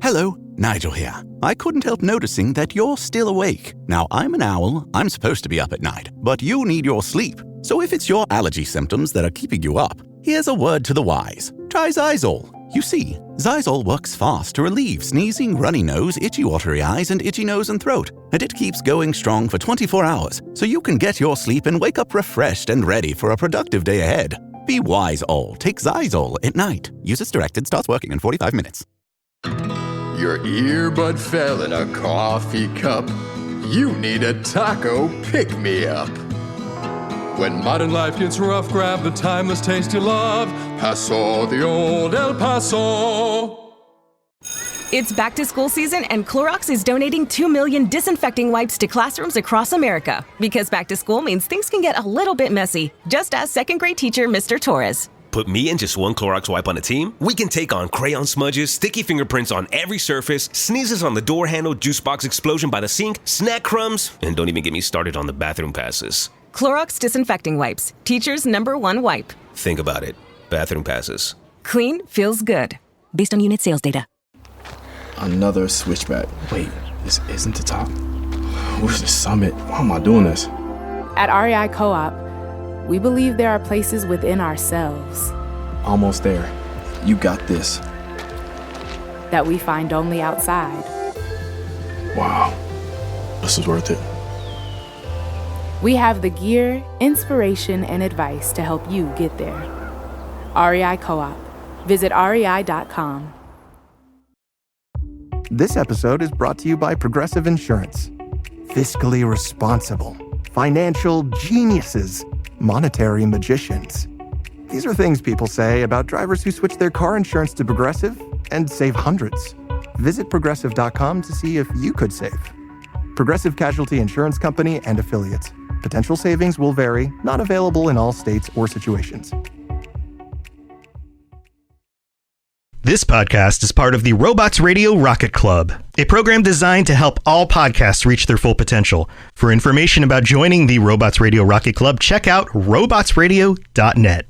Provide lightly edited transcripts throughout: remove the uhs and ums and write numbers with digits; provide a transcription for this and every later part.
Hello, Nigel here. I couldn't help noticing that you're still awake. Now, I'm an owl, I'm supposed to be up at night, but you need your sleep. So if it's your allergy symptoms that are keeping you up, here's a word to the wise. Try Xyzal. You see, Xyzal works fast to relieve sneezing, runny nose, itchy watery eyes, and itchy nose and throat. And it keeps going strong for 24 hours, so you can get your sleep and wake up refreshed and ready for a productive day ahead. Be wise, all. Take Xyzal at night. Use as directed. Starts working in 45 minutes. Your earbud fell in a coffee cup. You need a taco pick-me-up. When modern life gets rough, grab the timeless taste you love. Paso the old El Paso. It's back to school season, and Clorox is donating 2 million disinfecting wipes to classrooms across America. Because back to school means things can get a little bit messy. Just ask second grade teacher Mr. Torres. Put me and just one Clorox wipe on a team? We can take on crayon smudges, sticky fingerprints on every surface, sneezes on the door handle, juice box explosion by the sink, snack crumbs, and don't even get me started on the bathroom passes. Clorox disinfecting wipes. Teacher's #1 wipe. Think about it. Bathroom passes. Clean feels good. Based on unit sales data. Another switchback. Wait, this isn't the top. Where's the summit? Why am I doing this? At REI Co-op, we believe there are places within ourselves Almost there. You got this. that we find only outside. Wow. This is worth it. We have the gear, inspiration, and advice to help you get there. REI Co-op. Visit rei.com. This episode is brought to you by Progressive Insurance. Fiscally responsible, financial geniuses, monetary magicians. These are things people say about drivers who switch their car insurance to Progressive and save hundreds. Visit progressive.com to see if you could save. Progressive Casualty Insurance Company and Affiliates. Potential savings will vary, not available in all states or situations. This podcast is part of the Robots Radio Rocket Club, a program designed to help all podcasts reach their full potential. For information about joining the Robots Radio Rocket Club, check out robotsradio.net.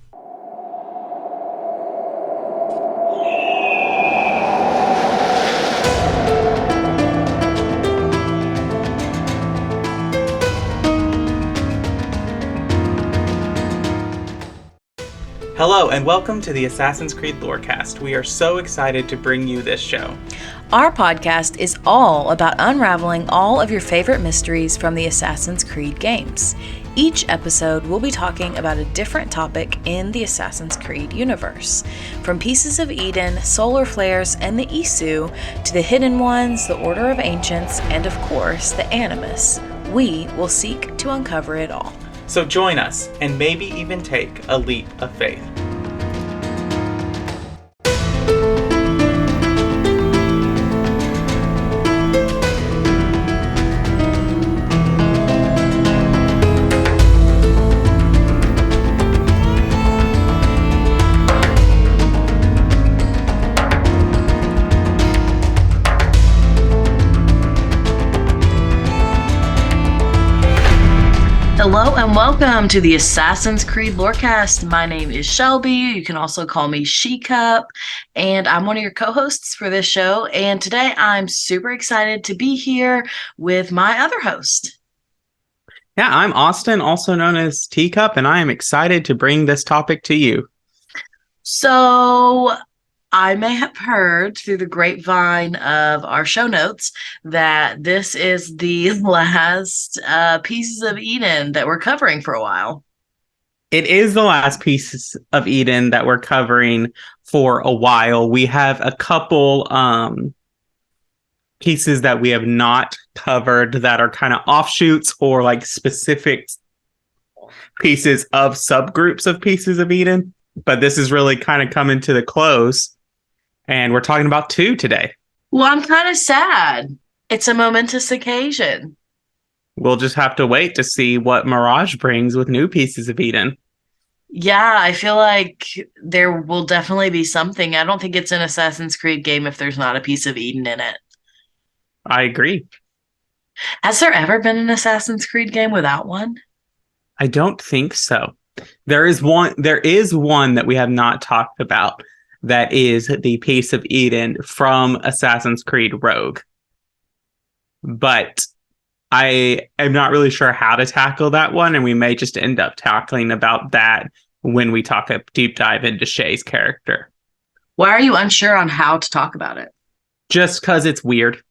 Hello and welcome to the Assassin's Creed Lorecast. We are so excited to bring you this show. Our podcast is all about unraveling all of your favorite mysteries from the Assassin's Creed games. Each episode we'll be talking about a different topic in the Assassin's Creed universe. From Pieces of Eden, Solar Flares, and the Isu, to the Hidden Ones, the Order of Ancients, and of course, the Animus. We will seek to uncover it all. So join us and maybe even take a leap of faith. Hello and welcome to the Assassin's Creed Lorecast. My name is Shelby. You can also call me She-Cup, and I'm one of your co-hosts for this show. And today I'm super excited to be here with my other host. Yeah, I'm Austin, also known as Teacup, and I am excited to bring this topic to you. So I may have heard through the grapevine of our show notes that this is the last Pieces of Eden that we're covering for a while. It is the last Pieces of Eden that we're covering for a while. We have a couple pieces that we have not covered that are kind of offshoots or like specific pieces of subgroups of Pieces of Eden. But this is really kind of coming to the close. And we're talking about 2 today. Well, I'm kind of sad. It's a momentous occasion. We'll just have to wait to see what Mirage brings with new Pieces of Eden. Yeah, I feel like there will definitely be something. I don't think it's an Assassin's Creed game if there's not a Piece of Eden in it. I agree. Has there ever been an Assassin's Creed game without one? I don't think so. There is one that we have not talked about. that is the piece of Eden from Assassin's Creed Rogue. But I am not really sure how to tackle that one, and we may just end up tackling about that when we talk a deep dive into Shay's character. Why are you unsure on how to talk about it? Just because it's weird.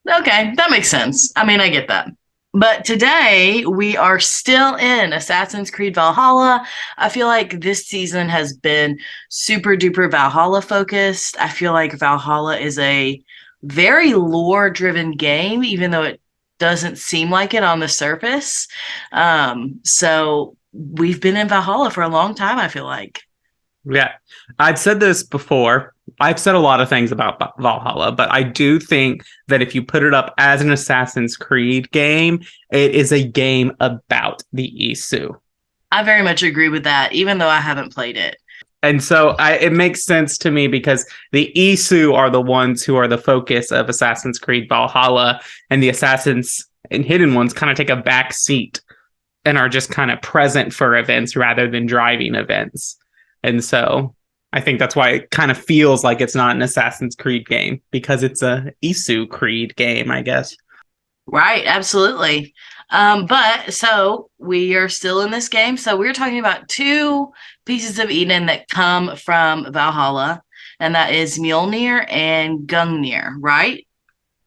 Okay, that makes sense. I mean, I get that. But today, we are still in Assassin's Creed Valhalla. I feel like this season has been super duper Valhalla focused. I feel like Valhalla is a very lore-driven game, even though it doesn't seem like it on the surface. So we've been in Valhalla for a long time, I feel like. Yeah, I've said this before. I've said a lot of things about Valhalla, but I do think that if you put it up as an Assassin's Creed game, it is a game about the Isu. I very much agree with that, even though I haven't played it. And so it makes sense to me because the Isu are the ones who are the focus of Assassin's Creed Valhalla, and the Assassins and Hidden Ones kind of take a back seat and are just kind of present for events rather than driving events. And so I think that's why it kind of feels like it's not an Assassin's Creed game, because it's a Isu Creed game, I guess. Right, absolutely. But so we are still in this game. So we're talking about two pieces of Eden that come from Valhalla, and that is Mjolnir and Gungnir, right?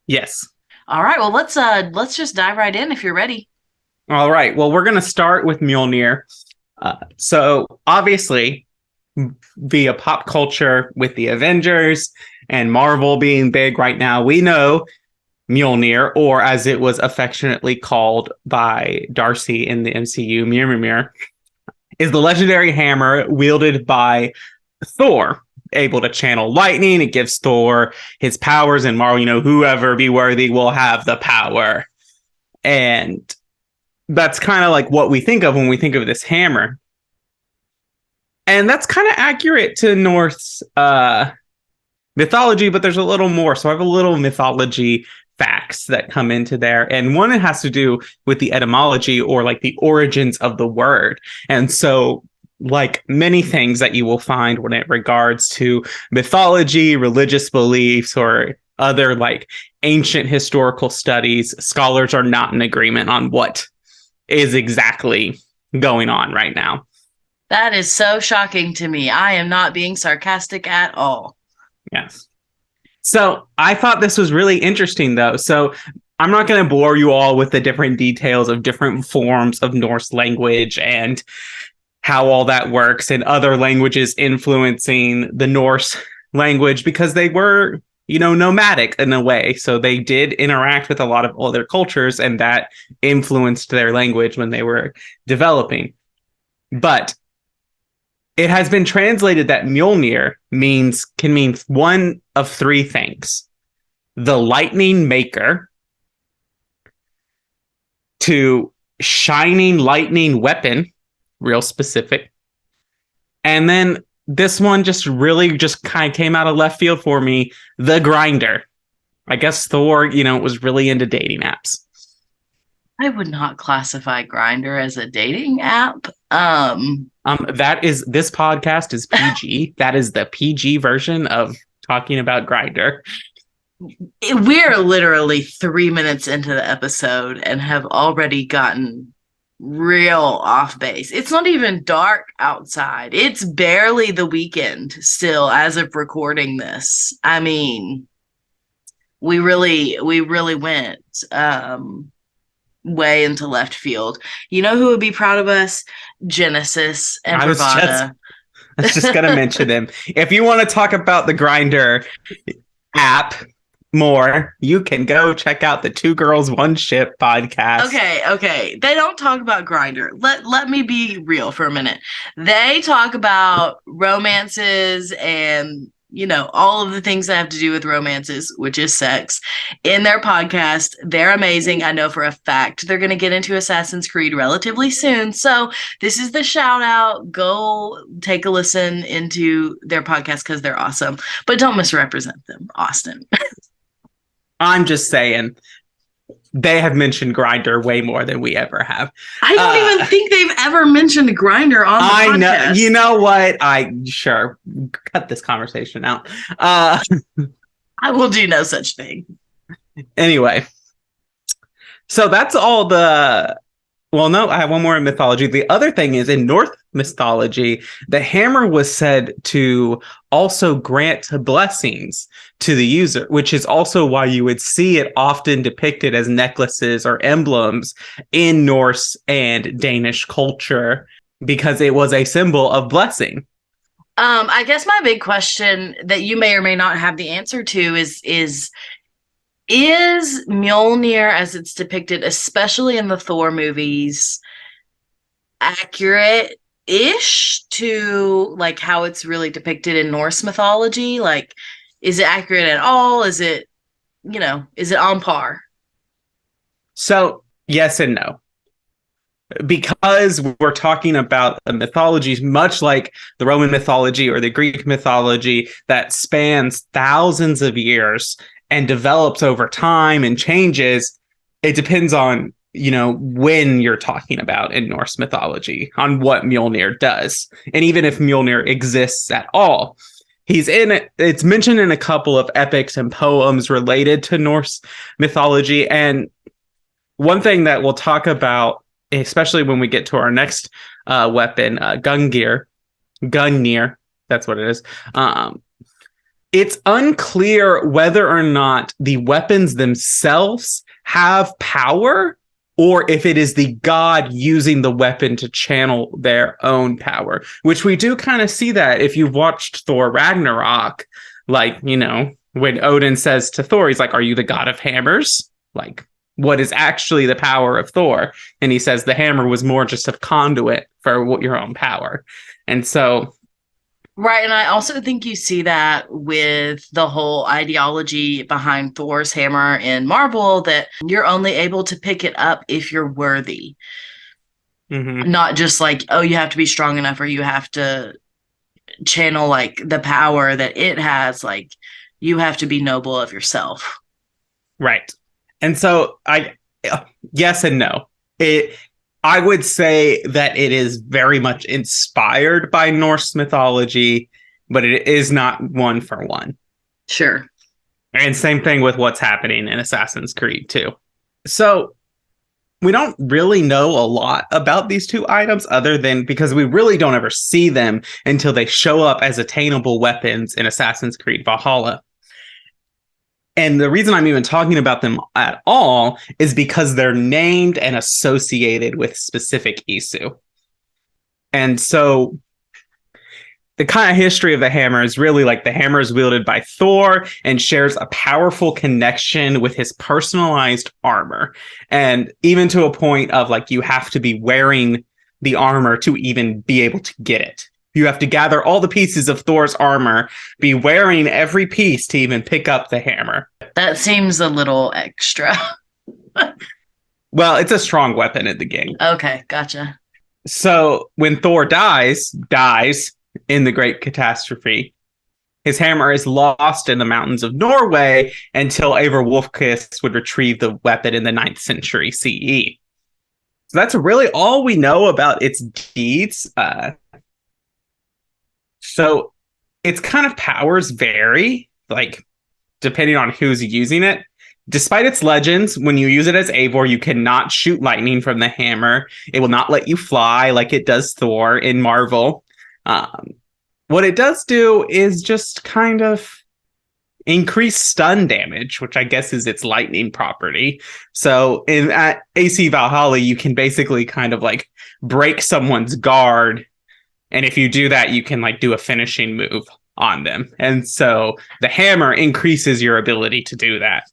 Yes. All right. Well, let's just dive right in if you're ready. All right. Well, we're going to start with Mjolnir. So obviously, via pop culture with the Avengers and Marvel being big right now, we know Mjolnir, or as it was affectionately called by Darcy in the MCU, Mjolnir, is the legendary hammer wielded by Thor, able to channel lightning. It gives Thor his powers, and Marvel, whoever be worthy will have the power. And that's kind of like what we think of when we think of this hammer. And that's kind of accurate to Norse mythology, but there's a little more. So I have a little mythology facts that come into there. And one, it has to do with the etymology, or like the origins of the word. And so, like many things that you will find when it regards to mythology, religious beliefs, or other like ancient historical studies, scholars are not in agreement on what is exactly going on right now. That is so shocking to me. I am not being sarcastic at all. Yes. So I thought this was really interesting, though. So I'm not going to bore you all with the different details of different forms of Norse language and how all that works, and other languages influencing the Norse language, because they were, nomadic in a way. So they did interact with a lot of other cultures, and that influenced their language when they were developing. But it has been translated that Mjolnir can mean one of three things: the lightning maker, to shining lightning weapon, real specific. And then this one just kind of came out of left field for me: the grinder. I guess Thor, was really into dating apps. I would not classify Grindr as a dating app. This podcast is PG. That is the PG version of talking about Grindr. We're literally 3 minutes into the episode and have already gotten real off base. It's not even dark outside. It's barely the weekend still as of recording this. I mean, we really went way into left field. You know who would be proud of us? Genesis and Bravada. I was just going to mention them. If you want to talk about the Grindr app more, you can go check out the Two Girls One Ship podcast. Okay. They don't talk about Grindr. Let me be real for a minute. They talk about romances and all of the things that have to do with romances, which is sex, in their podcast. They're amazing. I know for a fact they're going to get into Assassin's Creed relatively soon. So this is the shout out. Go take a listen into their podcast because they're awesome. But don't misrepresent them, Austin. I'm just saying, they have mentioned Grinder way more than we ever have. I don't even think they've ever mentioned Grinder on the podcast. Know. You know what? Sure. Cut this conversation out. I will do no such thing. Anyway. So that's all the... Well, no, I have one more in mythology. The other thing is, in Norse mythology, the hammer was said to also grant blessings to the user, which is also why you would see it often depicted as necklaces or emblems in Norse and Danish culture, because it was a symbol of blessing. I guess my big question that you may or may not have the answer to is Mjolnir, as it's depicted, especially in the Thor movies, accurate-ish to like how it's really depicted in Norse mythology? Like, is it accurate at all? Is it on par? So, yes and no. Because we're talking about a mythology much like the Roman mythology or the Greek mythology that spans thousands of years and develops over time and changes, it depends on, when you're talking about in Norse mythology, on what Mjolnir does. And even if Mjolnir exists at all, it's mentioned in a couple of epics and poems related to Norse mythology. And one thing that we'll talk about, especially when we get to our next weapon, Gungnir, that's what it is. It's unclear whether or not the weapons themselves have power, or if it is the god using the weapon to channel their own power, which we do kind of see that if you've watched Thor Ragnarok, when Odin says to Thor, he's like, "Are you the god of hammers?" Like, what is actually the power of Thor? And he says the hammer was more just a conduit for your own power. And so... Right, and I also think you see that with the whole ideology behind Thor's hammer in Marvel, that you're only able to pick it up if you're worthy. Mm-hmm. Not just like, oh, you have to be strong enough or you have to channel like the power that it has. Like, you have to be noble of yourself. Right. And so yes and no. I would say that it is very much inspired by Norse mythology, but it is not one for one. Sure. And same thing with what's happening in Assassin's Creed too. So we don't really know a lot about these two items other than because we really don't ever see them until they show up as attainable weapons in Assassin's Creed Valhalla. And the reason I'm even talking about them at all is because they're named and associated with specific Isu. And so the kind of history of the hammer is really like the hammer is wielded by Thor and shares a powerful connection with his personalized armor. And even to a point of like, you have to be wearing the armor to even be able to get it. You have to gather all the pieces of Thor's armor, be wearing every piece to even pick up the hammer. That seems a little extra. Well, it's a strong weapon in the game. Okay, gotcha. So when Thor dies in the Great Catastrophe, his hammer is lost in the mountains of Norway until Eivor Wolfkiss would retrieve the weapon in the 9th century CE. So that's really all we know about its deeds. So its kind of powers vary, like, depending on who's using it. Despite its legends, when you use it as Eivor, you cannot shoot lightning from the hammer. It will not let you fly like it does Thor in Marvel. What it does do is just kind of increase stun damage, which I guess is its lightning property. So at AC Valhalla, you can basically kind of like break someone's guard. And if you do that, you can like do a finishing move on them. And so the hammer increases your ability to do that.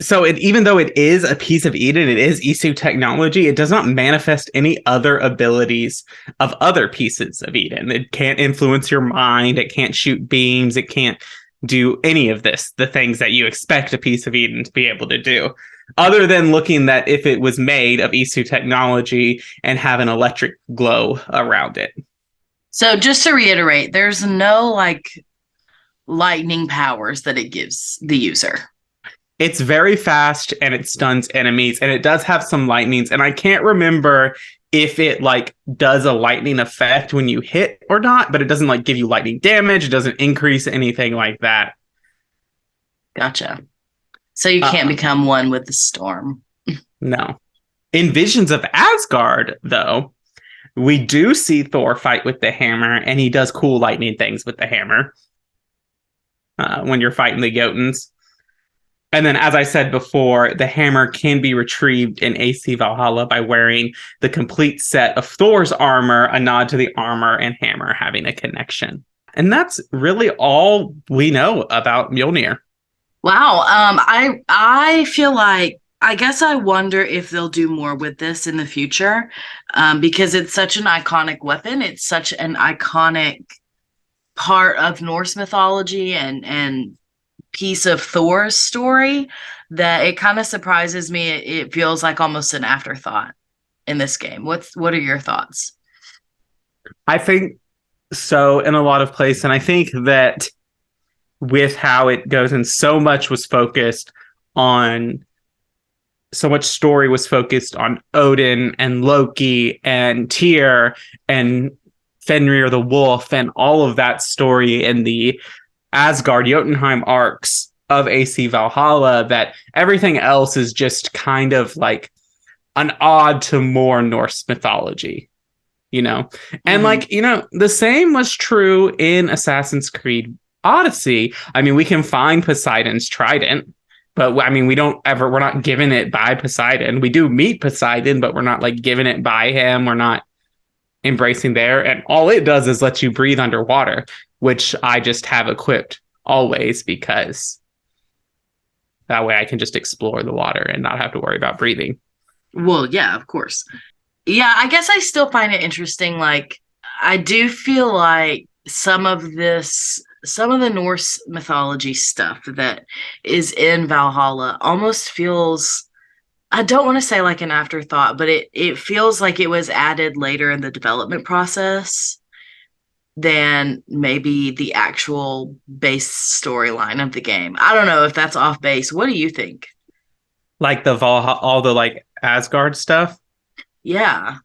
So even though it is a piece of Eden, it is Isu technology, it does not manifest any other abilities of other pieces of Eden. It can't influence your mind. It can't shoot beams. It can't do any of this, the things that you expect a piece of Eden to be able to do. Other than looking that if it was made of Isu technology and have an electric glow around it. So just to reiterate, there's no like lightning powers that it gives the user. It's very fast and it stuns enemies, and it does have some lightnings, and I can't remember if it like does a lightning effect when you hit or not, but it doesn't like give you lightning damage. It doesn't increase anything like that. Gotcha. So you can't become one with the storm. No. In Visions of Asgard, though, we do see Thor fight with the hammer, and he does cool lightning things with the hammer when you're fighting the Jotuns. And then, as I said before, the hammer can be retrieved in AC Valhalla by wearing the complete set of Thor's armor, a nod to the armor and hammer having a connection. And that's really all we know about Mjolnir. Wow. I feel like, I guess I wonder if they'll do more with this in the future, because it's such an iconic weapon. It's such an iconic part of Norse mythology and piece of Thor's story that it kind of surprises me. It feels like almost an afterthought in this game. What are your thoughts? I think so in a lot of places, and I think that with how it goes, and so much story was focused on Odin and Loki and Tyr and Fenrir the Wolf and all of that story in the Asgard Jotunheim arcs of AC Valhalla, that everything else is just kind of like an ode to more Norse mythology, you know? And like, you know, the same was true in Assassin's Creed Odyssey. I mean, we can find Poseidon's trident, but I mean, we're not given it by Poseidon. We do meet Poseidon, but we're not like given it by him. We're not embracing there. And all it does is let you breathe underwater, which I just have equipped always, because that way I can just explore the water and not have to worry about breathing. Well, yeah, of course. Yeah, I guess I still find it interesting. Like, I do feel like some of the Norse mythology stuff that is in Valhalla almost feels, I don't want to say like an afterthought, but it feels like it was added later in the development process than maybe the actual base storyline of the game. I don't know if that's off base. What do you think? Like the Valhalla, all the like Asgard stuff? Yeah.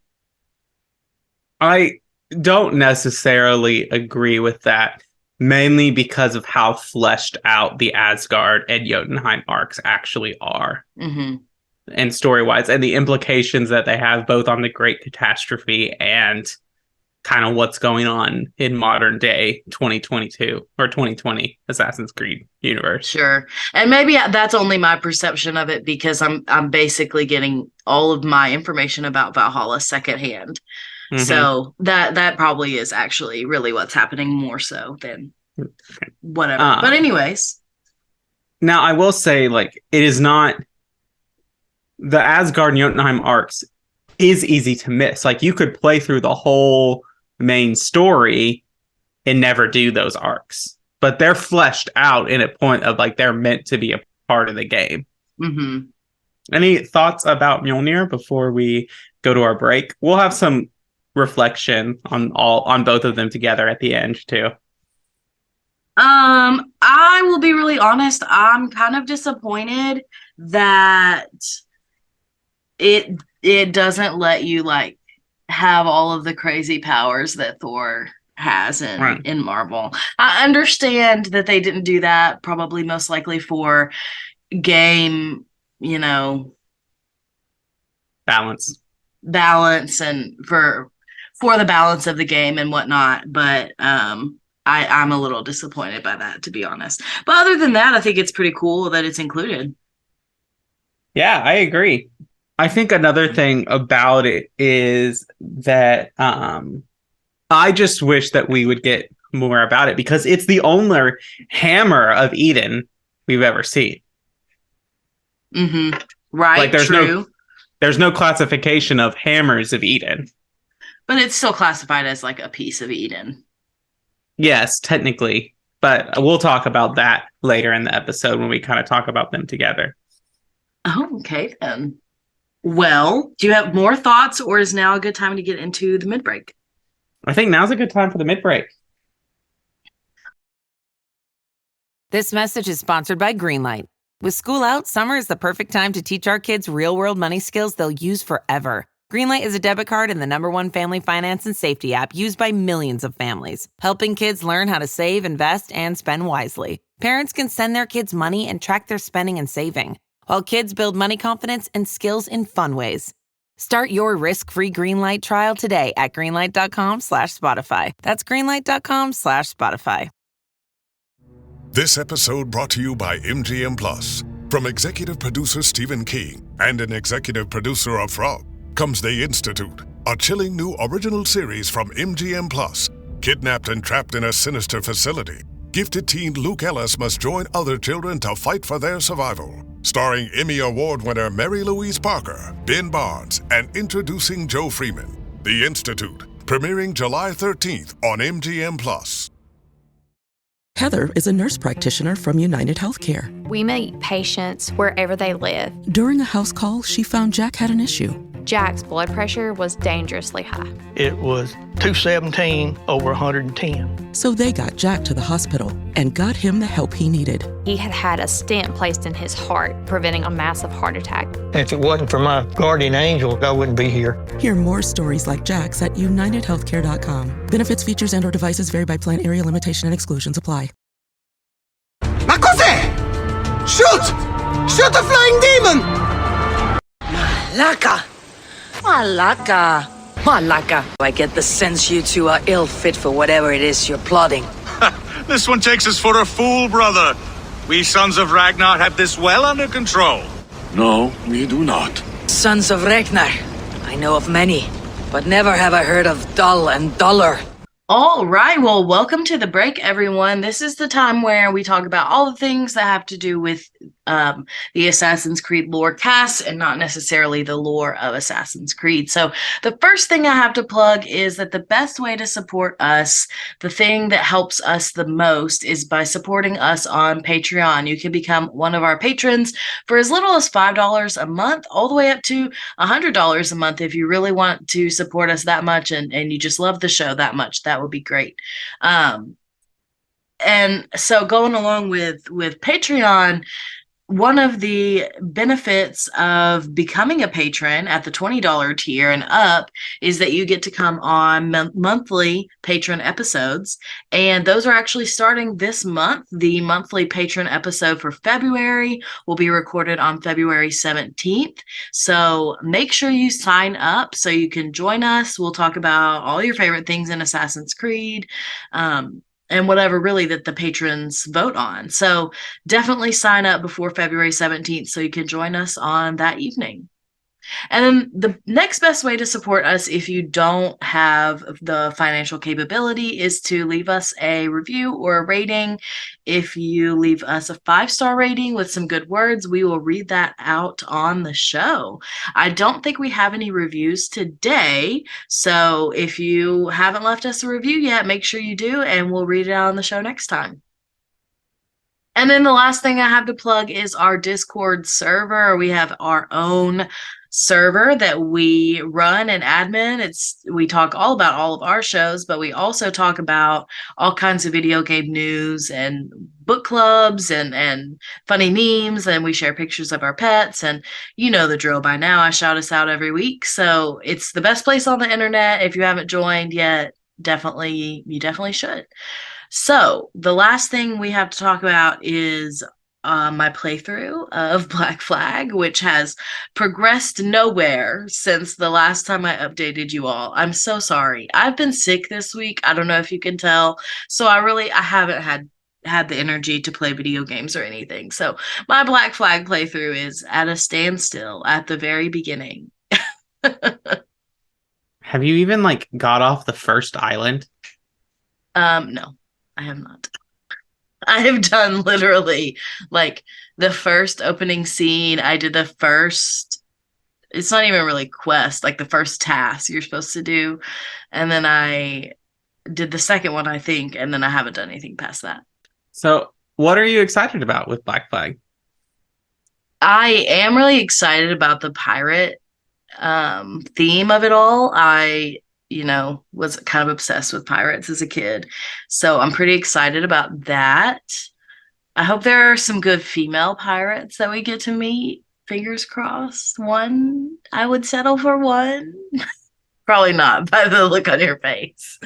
I don't necessarily agree with that, mainly because of how fleshed out the Asgard and Jotunheim arcs actually are. And story-wise, and the implications that they have both on the Great Catastrophe and kind of what's going on in modern day 2022 or 2020 Assassin's Creed universe. Sure. And maybe that's only my perception of it, because I'm basically getting all of my information about Valhalla secondhand. So that probably is actually really what's happening more so than whatever. But anyways. Now I will say, like, it is not, the Asgard and Jotunheim arcs is easy to miss. Like, you could play through the whole main story and never do those arcs, but they're fleshed out in a point of like they're meant to be a part of the game. Any thoughts about Mjolnir before we go to our break? We'll have some reflection on both of them together at the end too. I will be really honest. I'm kind of disappointed that it doesn't let you like have all of the crazy powers that Thor has in Marvel. I understand that they didn't do that, probably most likely for game, you know, balance and for the balance of the game and whatnot, but I'm a little disappointed by that, to be honest. But other than that, I think it's pretty cool that it's included. Yeah, I agree. I think another thing about it is that I just wish that we would get more about it, because it's the only hammer of Eden we've ever seen. Right, like true. There's no classification of hammers of Eden. But it's still classified as like a piece of Eden. Yes, technically. But we'll talk about that later in the episode when we kind of talk about them together. Oh, okay then. Well, do you have more thoughts, or is now a good time to get into the mid-break? I think now's a good time for the mid-break. This message is sponsored by Greenlight. With school out, summer is the perfect time to teach our kids real-world money skills they'll use forever. Greenlight is a debit card and the #1 family finance and safety app used by millions of families, helping kids learn how to save, invest, and spend wisely. Parents can send their kids money and track their spending and saving, while kids build money confidence and skills in fun ways. Start your risk-free Greenlight trial today at greenlight.com/Spotify. That's greenlight.com/Spotify. This episode brought to you by MGM Plus. From executive producer Stephen King and an executive producer of Frog comes The Institute, a chilling new original series from MGM Plus. Kidnapped and trapped in a sinister facility, gifted teen Luke Ellis must join other children to fight for their survival. Starring Emmy Award winner Mary Louise Parker, Ben Barnes, and introducing Joe Freeman. The Institute, premiering July 13th on MGM Plus. Heather is a nurse practitioner from United Healthcare. We meet patients wherever they live. During a house call, she found Jack had an issue. Jack's blood pressure was dangerously high. It was 217 over 110. So they got Jack to the hospital and got him the help he needed. He had had a stent placed in his heart, preventing a massive heart attack. If it wasn't for my guardian angel, I wouldn't be here. Hear more stories like Jack's at unitedhealthcare.com. Benefits, features, and/or devices vary by plan, area, limitation, and exclusions apply. Ma cos'è? Shoot! Shoot a flying demon! Malaka! Malaka! Malaka! I get the sense you two are ill fit for whatever it is you're plotting. This one takes us for a fool, brother. We sons of Ragnar have this well under control. No, we do not. Sons of Ragnar. I know of many, but never have I heard of Dull and Duller. All right. Well, welcome to the break, everyone. This is the time where we talk about all the things that have to do with the Assassin's Creed lore cast and not necessarily the lore of Assassin's Creed. So the first thing I have to plug is that the best way to support us, the thing that helps us the most, is by supporting us on Patreon. You can become one of our patrons for as little as $5 a month, all the way up to $100 a month if you really want to support us that much and you just love the show that much. That would be great. And so going along with Patreon, one of the benefits of becoming a patron at the $20 tier and up is that you get to come on monthly patron episodes. And those are actually starting this month. The monthly patron episode for February will be recorded on February 17th. So make sure you sign up so you can join us. We'll talk about all your favorite things in Assassin's Creed. And whatever really that the patrons vote on. So definitely sign up before February 17th so you can join us on that evening. And then the next best way to support us if you don't have the financial capability is to leave us a review or a rating. If you leave us a 5-star rating with some good words, we will read that out on the show. I don't think we have any reviews today, so if you haven't left us a review yet, make sure you do, and we'll read it out on the show next time. And then the last thing I have to plug is our Discord server. We have our own server that we run and admin. We talk all about all of our shows, but we also talk about all kinds of video game news and book clubs and funny memes, and we share pictures of our pets, and you know the drill by now. I shout us out every week. So it's the best place on the internet. If you haven't joined yet, you definitely should. So the last thing we have to talk about is my playthrough of Black Flag, which has progressed nowhere since the last time I updated you all. I'm so sorry. I've been sick this week. I don't know if you can tell. So I haven't had the energy to play video games or anything. So my Black Flag playthrough is at a standstill at the very beginning. Have you even got off the first island? No, I have not. I have done literally the first opening scene. I did the first, it's not even really quest, the first task you're supposed to do. And then I did the second one, I think, and then I haven't done anything past that. So what are you excited about with Black Flag? I am really excited about the pirate theme of it all. I was kind of obsessed with pirates as a kid. So I'm pretty excited about that. I hope there are some good female pirates that we get to meet. Fingers crossed. One, I would settle for one. Probably not by the look on your face.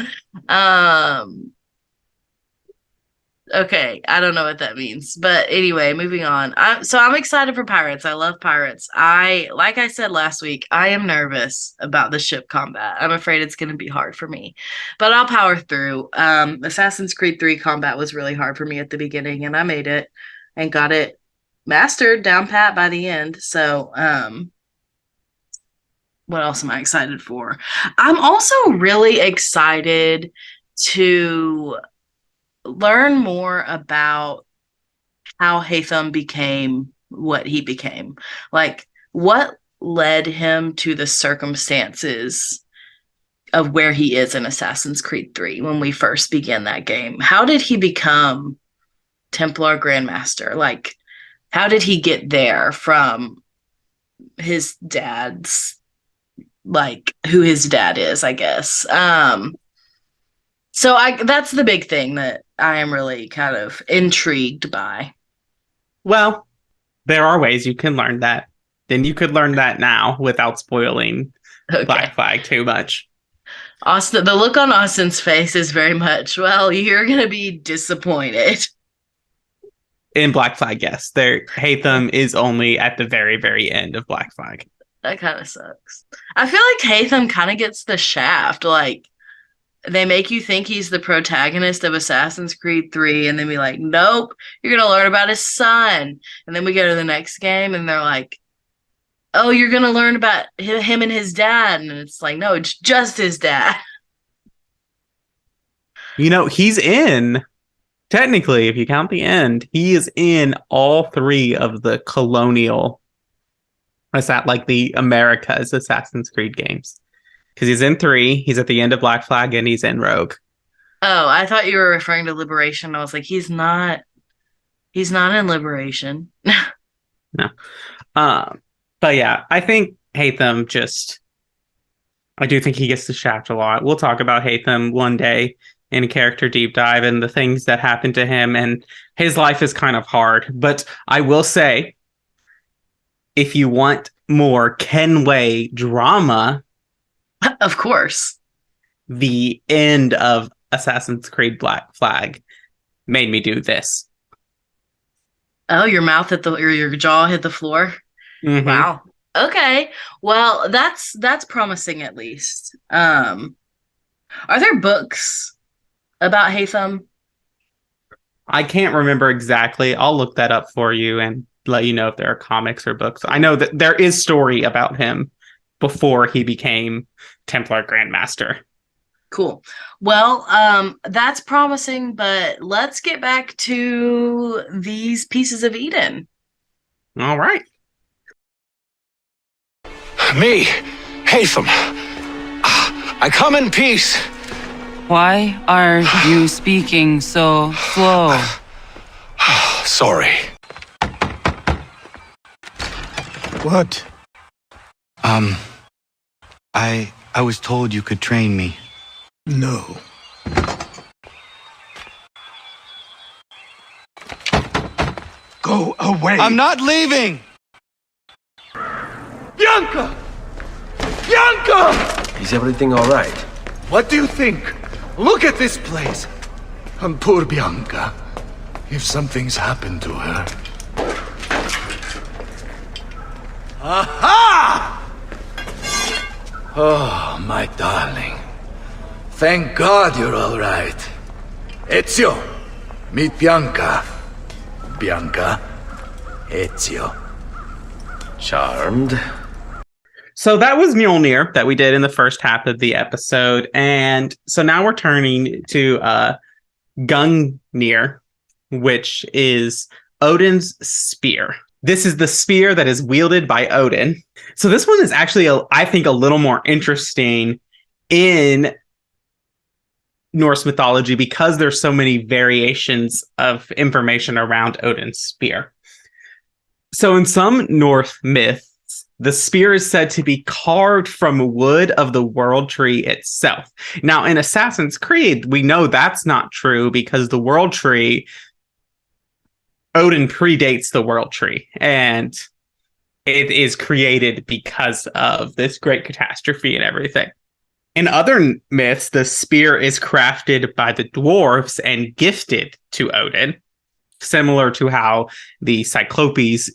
Okay, I don't know what that means. But anyway, moving on. I'm excited for pirates. I love pirates. Like I said last week, I am nervous about the ship combat. I'm afraid it's going to be hard for me. But I'll power through. Assassin's Creed 3 combat was really hard for me at the beginning, and I made it and got it mastered down pat by the end. So, what else am I excited for? I'm also really excited to learn more about how Haytham became what he became. Like, what led him to the circumstances of where he is in Assassin's Creed 3 when we first began that game? How did he become Templar Grandmaster? Like, how did he get there from his dad's, like, who his dad is, I guess. So that's the big thing that I am really kind of intrigued by. Well, there are ways you can learn that. Then you could learn that now without spoiling Black Flag too much. Austin, the look on Austin's face is very much, well, you're going to be disappointed. In Black Flag, yes. Haytham is only at the very, very end of Black Flag. That kind of sucks. I feel like Haytham kind of gets the shaft. Like, they make you think he's the protagonist of Assassin's Creed 3, and then be like, nope, you're going to learn about his son. And then we go to the next game, and they're like, oh, you're going to learn about him and his dad. And it's like, no, it's just his dad. You know, he's in, technically, if you count the end, he is in all 3 of the colonial, the America's Assassin's Creed games. Because he's in 3, he's at the end of Black Flag, and he's in Rogue. Oh, I thought you were referring to Liberation. I was like, he's not in Liberation. No. But yeah, I think Haytham I do think he gets the shaft a lot. We'll talk about Haytham one day in a character deep dive and the things that happened to him, and his life is kind of hard. But I will say, if you want more Kenway drama, of course, the end of Assassin's Creed Black Flag made me do this. Oh, your jaw hit the floor? Mm-hmm. Wow. Okay. Well, that's promising at least. Are there books about Haytham? I can't remember exactly. I'll look that up for you and let you know if there are comics or books. I know that there is story about him before he became Templar Grandmaster. Cool. Well, that's promising, but let's get back to these pieces of Eden. All right. Me, Haytham. I come in peace. Why are you speaking so slow? Sorry. What? I was told you could train me. No. Go away. I'm not leaving! Bianca! Bianca! Is everything all right? What do you think? Look at this place. And poor Bianca. If something's happened to her. Aha! Oh, my darling. Thank God you're all right. Ezio, meet Bianca. Bianca, Ezio. Charmed. So that was Mjolnir that we did in the first half of the episode. And so now we're turning to Gungnir, which is Odin's spear. This is the spear that is wielded by Odin. So this one is actually, I think, a little more interesting in Norse mythology because there's so many variations of information around Odin's spear. So in some Norse myths, the spear is said to be carved from wood of the world tree itself. Now, in Assassin's Creed, we know that's not true because the world tree Odin predates the world tree, and it is created because of this great catastrophe and everything. In other myths, the spear is crafted by the dwarves and gifted to Odin, similar to how the Cyclopes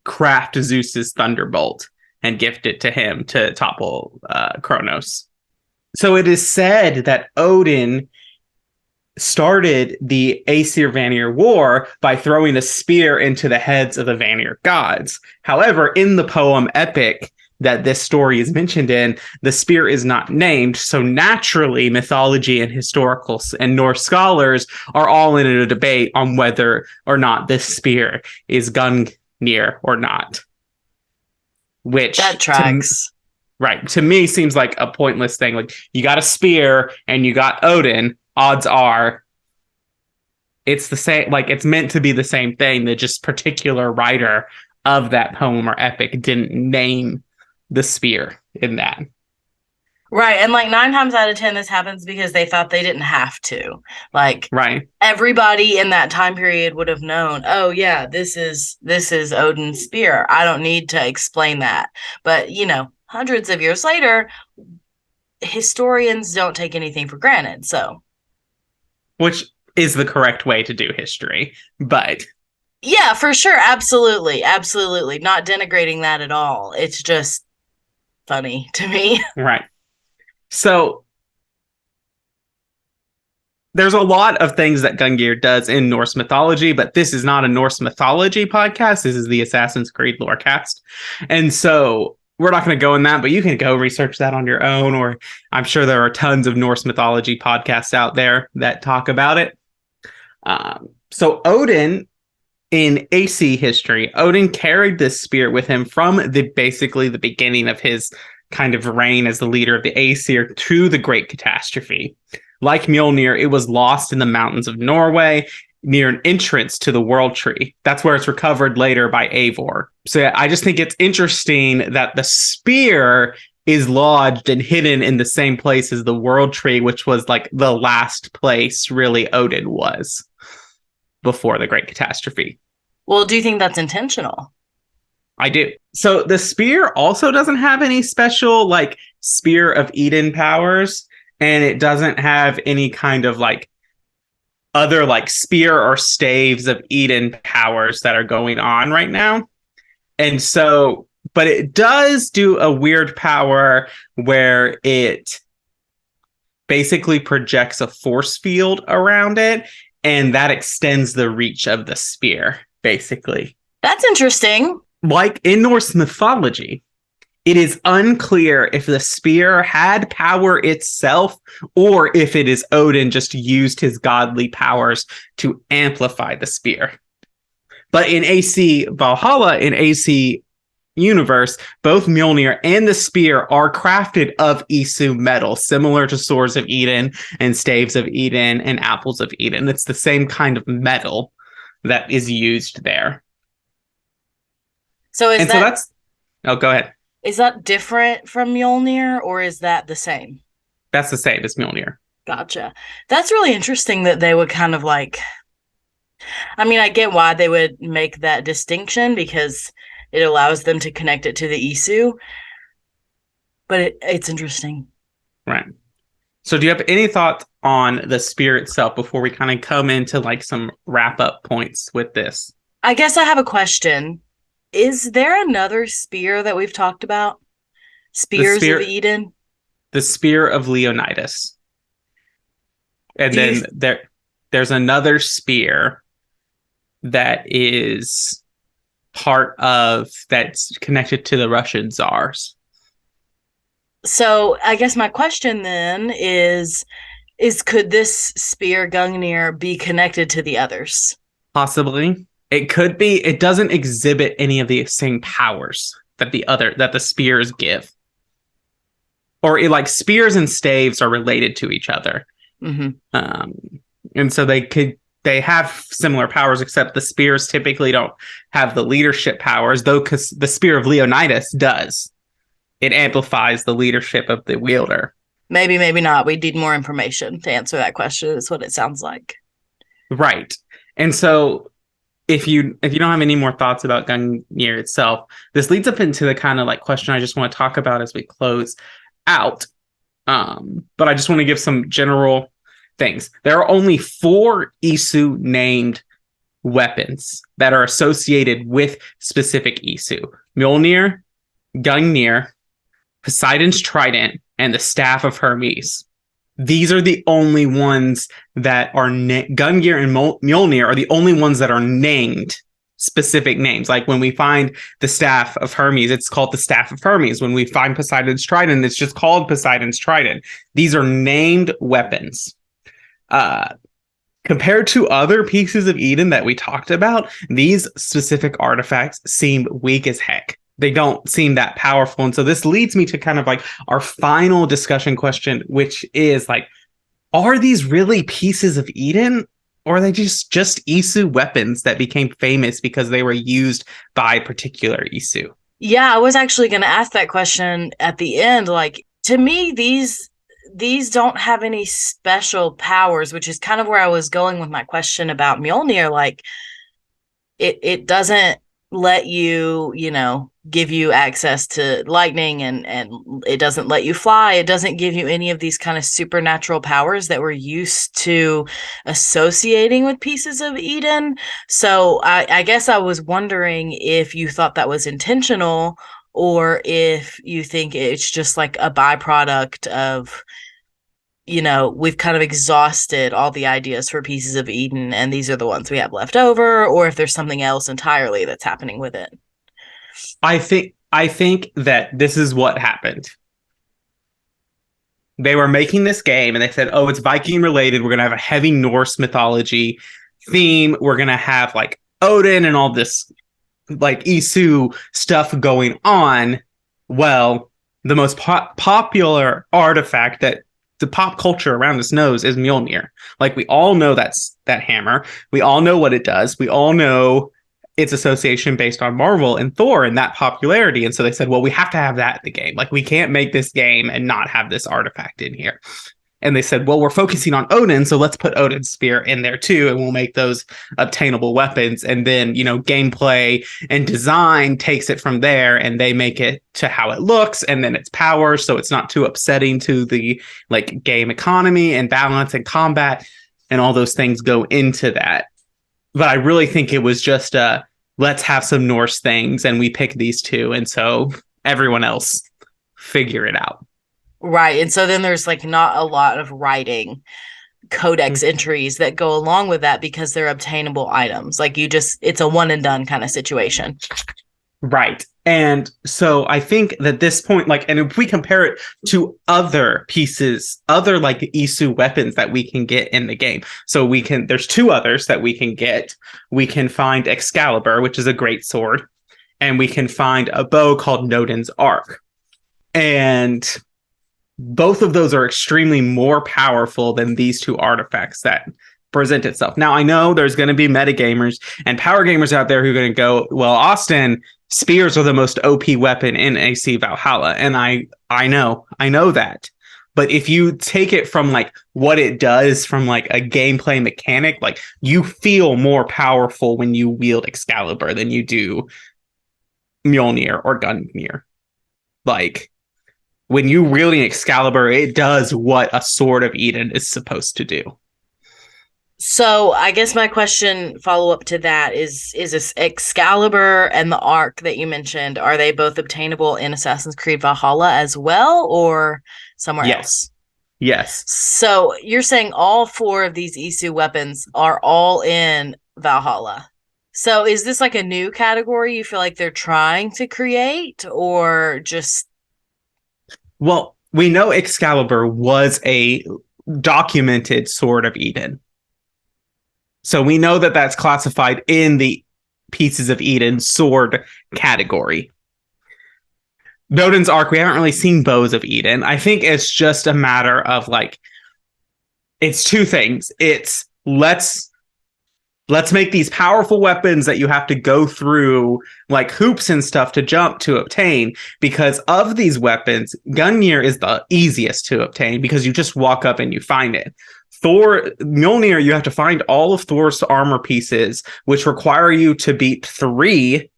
craft Zeus's thunderbolt and gift it to him to topple Kronos. So it is said that Odin started the Aesir-Vanir war by throwing a spear into the heads of the Vanir gods. However, in the poem epic that this story is mentioned in, the spear is not named, so naturally mythology and historical and Norse scholars are all in a debate on whether or not this spear is Gungnir or not. Which that tracks. To me seems like a pointless thing. Like, you got a spear and you got Odin, odds are it's the same, like it's meant to be the same thing. The just particular writer of that poem or epic didn't name the spear in that. Right. And like 9 times out of 10, this happens because they thought they didn't have to. Like, right. Everybody in that time period would have known, oh yeah, this is Odin's spear. I don't need to explain that. But, hundreds of years later, historians don't take anything for granted. So, which is the correct way to do history, but yeah, for sure, absolutely, not denigrating that at all. It's just funny to me. Right. So there's a lot of things that Gungnir does in Norse mythology, but this is not a Norse mythology podcast. This is the Assassin's Creed Lorecast. And so we're not going to go in that, but you can go research that on your own, or I'm sure there are tons of Norse mythology podcasts out there that talk about it. So Odin, in AC history, Odin carried this spear with him from basically the beginning of his kind of reign as the leader of the Aesir to the Great Catastrophe. Like Mjolnir, it was lost in the mountains of Norway near an entrance to the World Tree. That's where it's recovered later by Eivor. So I just think it's interesting that the spear is lodged and hidden in the same place as the World Tree, which was like the last place really Odin was before the Great Catastrophe. Well, do you think that's intentional? I do. So the spear also doesn't have any special like Spear of Eden powers, and it doesn't have any kind of like other like spear or staves of Eden powers that are going on right now. And so, but it does do a weird power where it basically projects a force field around it, and that extends the reach of the spear, basically. That's interesting. Like in Norse mythology, it is unclear if the spear had power itself or if it is Odin just used his godly powers to amplify the spear. But in AC Valhalla, in AC universe, both Mjolnir and the spear are crafted of Isu metal, similar to Swords of Eden and Staves of Eden and Apples of Eden. It's the same kind of metal that is used there. So that's... Oh, go ahead. Is that different from Mjolnir, or is that the same? That's the same as Mjolnir. Gotcha. That's really interesting that they would kind of like... I mean, I get why they would make that distinction, because it allows them to connect it to the Isu. But it's interesting. Right. So do you have any thoughts on the spear itself before we kind of come into like some wrap-up points with this? I guess I have a question. Is there another spear that we've talked about? Spears of Eden? The Spear of Leonidas. And there's another spear that is that's connected to the Russian czars. So I guess my question then is could this spear Gungnir be connected to the others? Possibly. It could be. It doesn't exhibit any of the same powers that the spears give. Or like spears and staves are related to each other. Mm-hmm. And so they have similar powers, except the spears typically don't have the leadership powers, though, because the Spear of Leonidas does. It amplifies the leadership of the wielder. Maybe not. We need more information to answer that question, is what it sounds like. Right. And so if you don't have any more thoughts about Gungnir itself, this leads up into the kind of like question I just want to talk about as we close out. But I just want to give some general things. There are only 4 Isu named weapons that are associated with specific Isu: Mjolnir, Gungnir, Poseidon's trident, and the staff of Hermes. These are the only ones that are Gungnir and Mjolnir are the only ones that are named specific names. Like when we find the staff of Hermes, it's called the staff of Hermes. When we find Poseidon's trident, it's just called Poseidon's trident. These are named weapons. Compared to other pieces of Eden that we talked about, these specific artifacts seem weak as heck. They don't seem that powerful. And so this leads me to kind of like our final discussion question, which is like, are these really pieces of Eden, or are they just Isu weapons that became famous because they were used by particular Isu? Yeah, I was actually going to ask that question at the end. Like, to me, these don't have any special powers, which is kind of where I was going with my question about Mjolnir. Like, it doesn't let you, give you access to lightning, and it doesn't let you fly. It doesn't give you any of these kind of supernatural powers that we're used to associating with pieces of Eden. So I guess I was wondering if you thought that was intentional, or if you think it's just like a byproduct of, we've kind of exhausted all the ideas for pieces of Eden and these are the ones we have left over, or if there's something else entirely that's happening with it. I think that this is what happened. They were making this game and they said, oh, it's Viking related. We're going to have a heavy Norse mythology theme. We're going to have like Odin and all this like Isu stuff going on. Well, the most popular artifact that the pop culture around us knows is Mjolnir. Like, we all know that's that hammer. We all know what it does. We all know its association based on Marvel and Thor and that popularity. And so they said, well, we have to have that in the game. Like, we can't make this game and not have this artifact in here. And they said, well, we're focusing on Odin, so let's put Odin's spear in there too, and we'll make those obtainable weapons. And then, gameplay and design takes it from there, and they make it to how it looks, and then its power, so it's not too upsetting to the like game economy and balance and combat, and all those things go into that. But I really think it was just let's have some Norse things, and we pick these two, and so everyone else figure it out. Right. And so then there's like not a lot of writing codex entries that go along with that because they're obtainable items. Like, it's a one and done kind of situation. Right. And so I think that this point, like, and if we compare it to other pieces, other like Isu weapons that we can get in the game. So there's 2 others that we can get. We can find Excalibur, which is a great sword, and we can find a bow called Nodin's Arc. And both of those are extremely more powerful than these 2 artifacts that present itself. Now, I know there's going to be metagamers and power gamers out there who are going to go, well, Austin, spears are the most OP weapon in AC Valhalla. And I know that. But if you take it from like what it does from like a gameplay mechanic, like, you feel more powerful when you wield Excalibur than you do Mjolnir or Gungnir. Like, when you wielding Excalibur, it does what a Sword of Eden is supposed to do. So I guess my question follow up to that is this Excalibur and the Arc that you mentioned, are they both obtainable in Assassin's Creed Valhalla as well, or somewhere else? Yes. So you're saying all 4 of these Isu weapons are all in Valhalla. So is this like a new category you feel like they're trying to create, or just... Well, we know Excalibur was a documented Sword of Eden. So we know that that's classified in the Pieces of Eden sword category. Nodin's Arc, we haven't really seen Bows of Eden. I think it's just a matter of like, it's 2 things. It's let's make these powerful weapons that you have to go through like hoops and stuff to jump to obtain. Because of these weapons, Gungnir is the easiest to obtain because you just walk up and you find it. Mjolnir, you have to find all of Thor's armor pieces, which require you to beat 3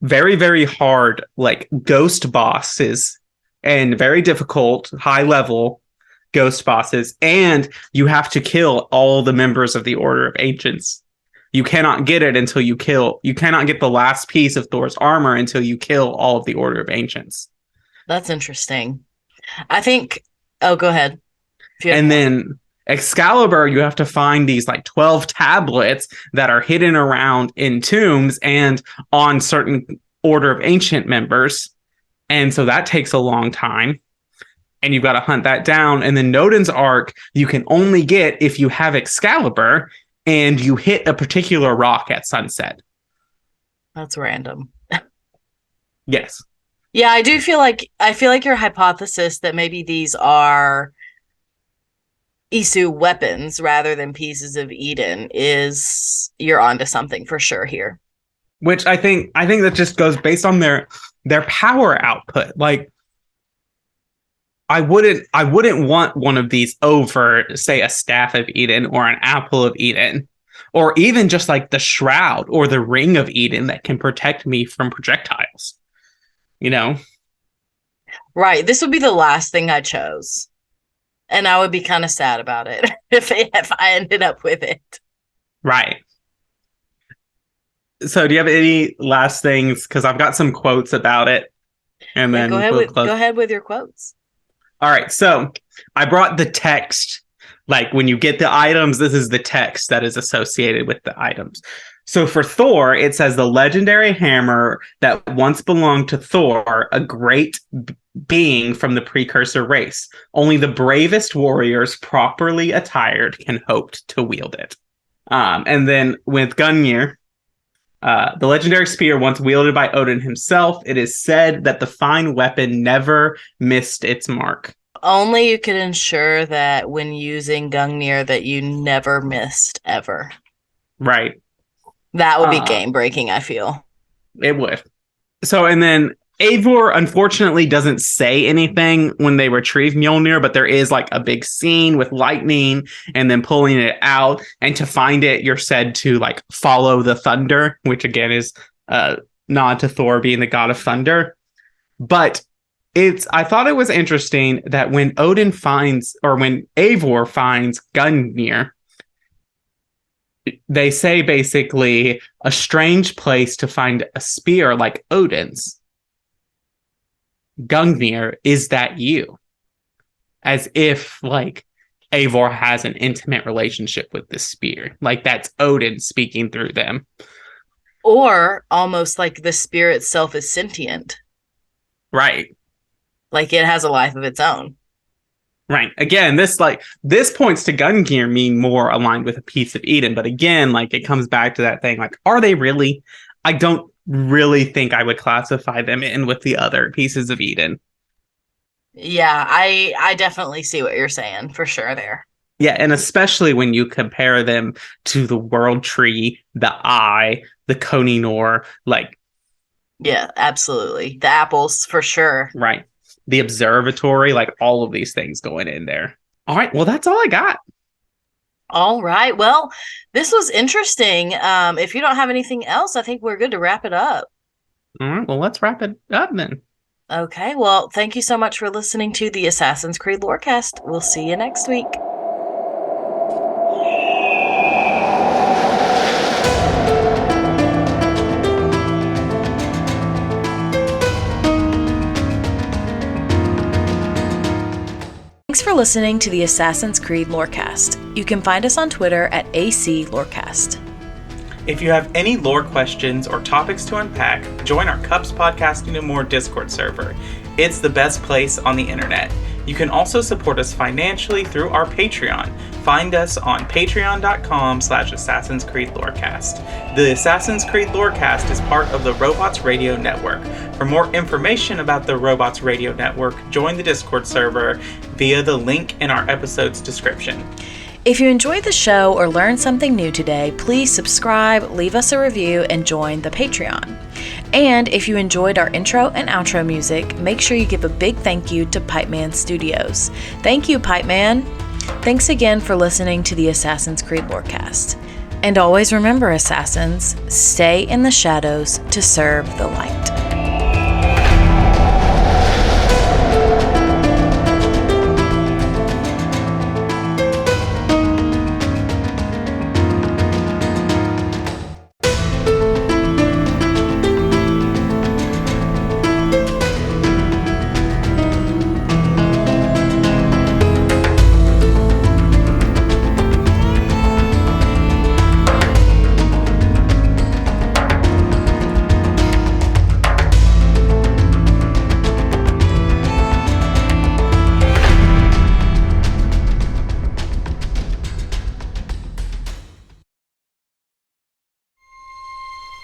very, very hard, like, ghost bosses and very difficult, high-level ghost bosses. And you have to kill all the members of the Order of Ancients. You cannot get it until you cannot get the last piece of Thor's armor until you kill all of the Order of Ancients. That's interesting. I think... Oh, go ahead. And then Excalibur, you have to find these like 12 tablets that are hidden around in tombs and on certain Order of Ancient members. And so that takes a long time. And you've got to hunt that down. And then Nodin's Arc, you can only get if you have Excalibur and you hit a particular rock at sunset. That's random. Yes. Yeah, I feel like your hypothesis that maybe these are Isu weapons rather than pieces of Eden is you're onto something for sure here. Which I think that just goes based on their power output. Like, I wouldn't want one of these over, say, a Staff of Eden or an Apple of Eden, or even just like the Shroud or the Ring of Eden that can protect me from projectiles. You know? Right. This would be the last thing I chose. And I would be kind of sad about it if I ended up with it. Right. So do you have any last things? Because I've got some quotes about it. And then go ahead with your quotes. All right. So I brought the text. Like, when you get the items, this is the text that is associated with the items. So for Thor, it says the legendary hammer that once belonged to Thor, a great being from the precursor race. Only the bravest warriors properly attired can hope to wield it. And then with Gungnir, the legendary spear once wielded by Odin himself, it is said that the fine weapon never missed its mark. Only you could ensure that when using Gungnir that you never missed ever. Right. That would be game breaking, I feel. It would. So, and then Eivor unfortunately doesn't say anything when they retrieve Mjolnir, but there is like a big scene with lightning and then pulling it out. And to find it, you're said to like follow the thunder, which again is a nod to Thor being the god of thunder. But I thought it was interesting that when Eivor finds Gungnir, they say basically a strange place to find a spear like Odin's. Gungnir, is that you? As if like Eivor has an intimate relationship with the spear. Like that's Odin speaking through them. Or almost like the spear itself is sentient. Right. Like it has a life of its own. Right. Again, this points to Gungnir being more aligned with a piece of Eden. But again, like it comes back to that thing. Like, are they really? I don't really think I would classify them in with the other pieces of Eden. Yeah, I definitely see what you're saying for sure there. Yeah, and especially when you compare them to the World Tree, the Eye, the Koh-i-Noor, like. Yeah, absolutely. The apples for sure. Right. The observatory, like all of these things going in there. All right. Well, that's all I got. All right. Well, this was interesting. If you don't have anything else, I think we're good to wrap it up. All right. Well, let's wrap it up then. Okay. Well, thank you so much for listening to the Assassin's Creed Lorecast. We'll see you next week. Thanks for listening to the Assassin's Creed Lorecast. You can find us on Twitter at ACLorecast. If you have any lore questions or topics to unpack, join our Cups Podcasting and More Discord server. It's the best place on the internet. You can also support us financially through our Patreon. Find us on patreon.com/Assassin's Creed Lorecast. The Assassin's Creed Lorecast is part of the Robots Radio Network. For more information about the Robots Radio Network, join the Discord server via the link in our episode's description. If you enjoyed the show or learned something new today, please subscribe, leave us a review, and join the Patreon. And if you enjoyed our intro and outro music, make sure you give a big thank you to Pipeman Studios. Thank you, Pipeman. Thanks again for listening to the Assassin's Creed Lorecast. And always remember, Assassins, stay in the shadows to serve the light.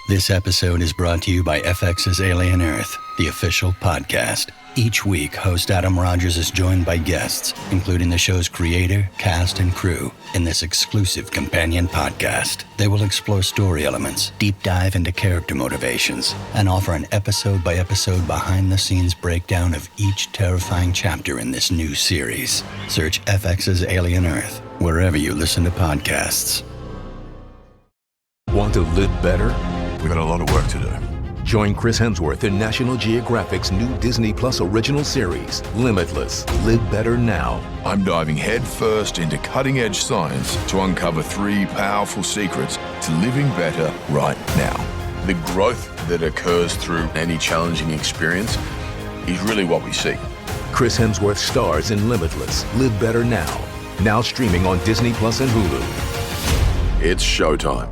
This episode is brought to you by FX's Alien Earth, the official podcast. Each week, host Adam Rogers is joined by guests, including the show's creator, cast, and crew, in this exclusive companion podcast. They will explore story elements, deep dive into character motivations, and offer an episode-by-episode behind-the-scenes breakdown of each terrifying chapter in this new series. Search FX's Alien Earth wherever you listen to podcasts. Want to live better? We've got a lot of work to do. Join Chris Hemsworth in National Geographic's new Disney Plus original series, Limitless. Live Better Now. I'm diving headfirst into cutting-edge science to uncover 3 powerful secrets to living better right now. The growth that occurs through any challenging experience is really what we seek. Chris Hemsworth stars in Limitless. Live Better Now. Now streaming on Disney Plus and Hulu. It's showtime.